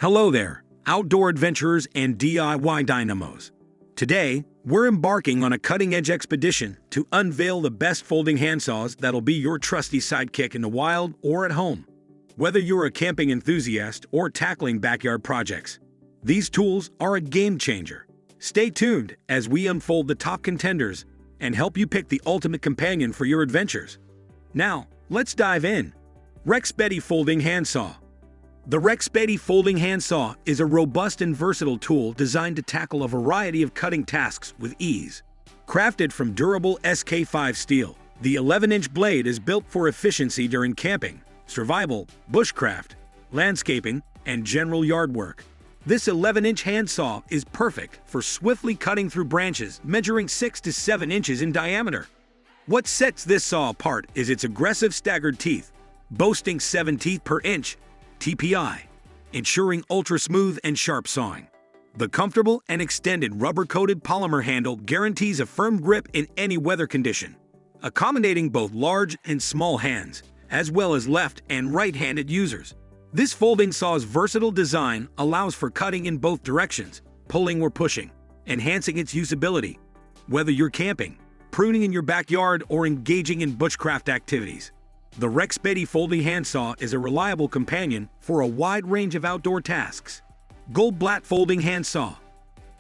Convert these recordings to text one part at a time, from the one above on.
Hello there, outdoor adventurers and DIY dynamos. Today, we're embarking on a cutting-edge expedition to unveil the best folding handsaws that'll be your trusty sidekick in the wild or at home. Whether you're a camping enthusiast or tackling backyard projects, these tools are a game changer. Stay tuned as we unfold the top contenders and help you pick the ultimate companion for your adventures. Now, let's dive in. REXBETTY Folding Handsaw. The REXBETTY Folding Handsaw is a robust and versatile tool designed to tackle a variety of cutting tasks with ease. Crafted from durable SK5 steel, the 11-inch blade is built for efficiency during camping, survival, bushcraft, landscaping, and general yard work. This 11-inch handsaw is perfect for swiftly cutting through branches measuring 6 to 7 inches in diameter. What sets this saw apart is its aggressive staggered teeth, boasting 7 teeth per inch, TPI, ensuring ultra-smooth and sharp sawing. The comfortable and extended rubber-coated polymer handle guarantees a firm grip in any weather condition, accommodating both large and small hands, as well as left and right-handed users. This folding saw's versatile design allows for cutting in both directions, pulling or pushing, enhancing its usability. Whether you're camping, pruning in your backyard, or engaging in bushcraft activities, the REXBETTY Folding Handsaw is a reliable companion for a wide range of outdoor tasks. Goldblatt Folding Handsaw.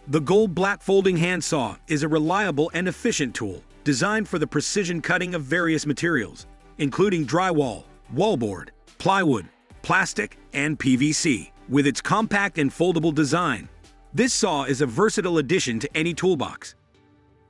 The Goldblatt Folding Handsaw is a reliable and efficient tool designed for the precision cutting of various materials, including drywall, wallboard, plywood, plastic, and PVC. With its compact and foldable design, this saw is a versatile addition to any toolbox.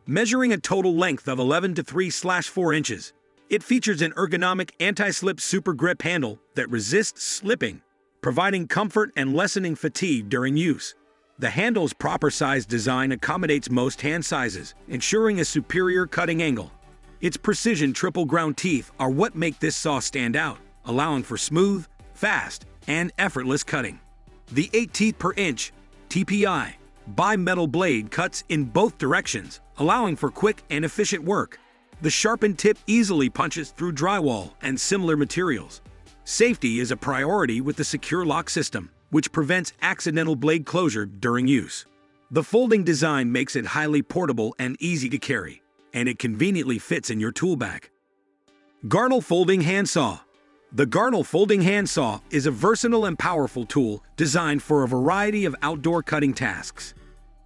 Measuring a total length of 11 to 3/4 inches, it features an ergonomic anti-slip super grip handle that resists slipping, providing comfort and lessening fatigue during use. The handle's proper size design accommodates most hand sizes, ensuring a superior cutting angle. Its precision triple ground teeth are what make this saw stand out, allowing for smooth, fast, and effortless cutting. The 8 teeth per inch, TPI, bimetal blade cuts in both directions, allowing for quick and efficient work. The sharpened tip easily punches through drywall and similar materials. Safety is a priority with the secure lock system, which prevents accidental blade closure during use. The folding design makes it highly portable and easy to carry, and it conveniently fits in your tool bag. GARNEL Folding Handsaw. The GARNEL Folding Handsaw is a versatile and powerful tool designed for a variety of outdoor cutting tasks.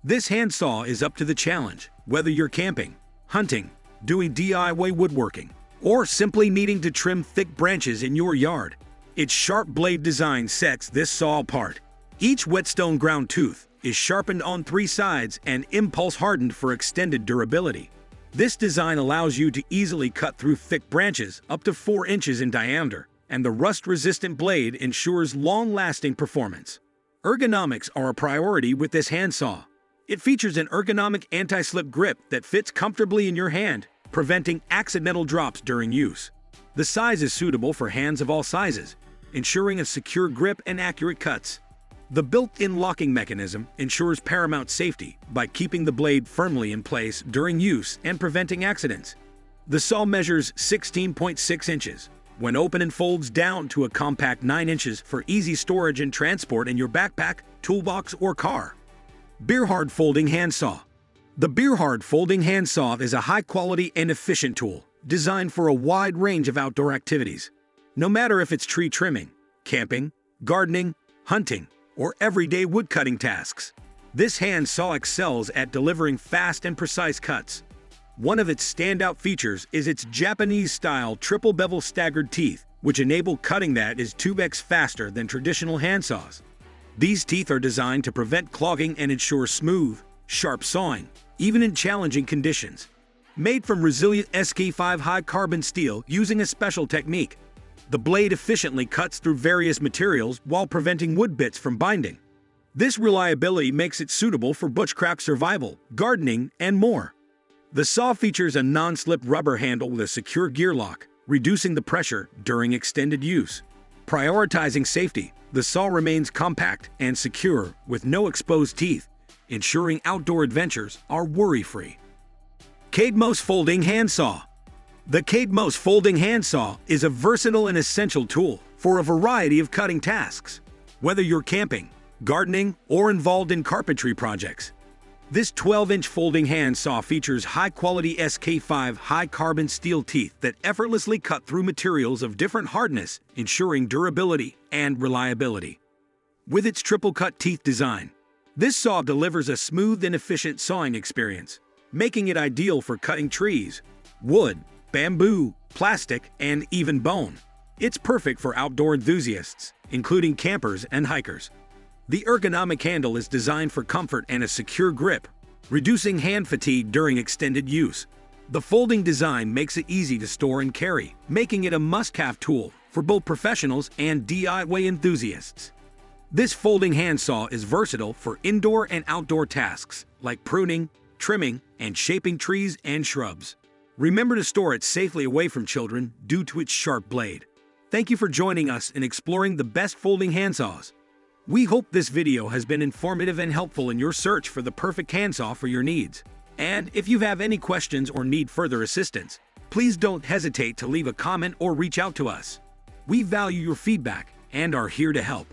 This handsaw is up to the challenge, whether you're camping, hunting, doing DIY woodworking, or simply needing to trim thick branches in your yard. Its sharp blade design sets this saw apart. Each whetstone ground tooth is sharpened on 3 sides and impulse hardened for extended durability. This design allows you to easily cut through thick branches up to 4 inches in diameter, and the rust-resistant blade ensures long-lasting performance. Ergonomics are a priority with this handsaw. It features an ergonomic anti-slip grip that fits comfortably in your hand, preventing accidental drops during use. The size is suitable for hands of all sizes, ensuring a secure grip and accurate cuts. The built-in locking mechanism ensures paramount safety by keeping the blade firmly in place during use and preventing accidents. The saw measures 16.6 inches when open and folds down to a compact 9 inches for easy storage and transport in your backpack, toolbox, or car. Beerhard Folding Handsaw. The Beerhard Folding Handsaw is a high-quality and efficient tool designed for a wide range of outdoor activities. No matter if it's tree trimming, camping, gardening, hunting, or everyday woodcutting tasks, this handsaw excels at delivering fast and precise cuts. One of its standout features is its Japanese-style triple-bevel staggered teeth, which enable cutting that is 2x faster than traditional handsaws. These teeth are designed to prevent clogging and ensure smooth, sharp sawing, even in challenging conditions. Made from resilient SK5 high-carbon steel using a special technique, the blade efficiently cuts through various materials while preventing wood bits from binding. This reliability makes it suitable for bushcraft survival, gardening, and more. The saw features a non-slip rubber handle with a secure gear lock, reducing the pressure during extended use. Prioritizing safety, the saw remains compact and secure with no exposed teeth, ensuring outdoor adventures are worry-free. Cade Folding Handsaw. The Cade Folding Handsaw is a versatile and essential tool for a variety of cutting tasks. Whether you're camping, gardening, or involved in carpentry projects. This 12-inch folding handsaw features high-quality SK5 high-carbon steel teeth that effortlessly cut through materials of different hardness, ensuring durability and reliability. With its triple-cut teeth design, this saw delivers a smooth and efficient sawing experience, making it ideal for cutting trees, wood, bamboo, plastic, and even bone. It's perfect for outdoor enthusiasts, including campers and hikers. The ergonomic handle is designed for comfort and a secure grip, reducing hand fatigue during extended use. The folding design makes it easy to store and carry, making it a must-have tool for both professionals and DIY enthusiasts. This folding handsaw is versatile for indoor and outdoor tasks like pruning, trimming, and shaping trees and shrubs. Remember to store it safely away from children due to its sharp blade. Thank you for joining us in exploring the best folding handsaws. We hope this video has been informative and helpful in your search for the perfect handsaw for your needs. And if you have any questions or need further assistance, please don't hesitate to leave a comment or reach out to us. We value your feedback and are here to help.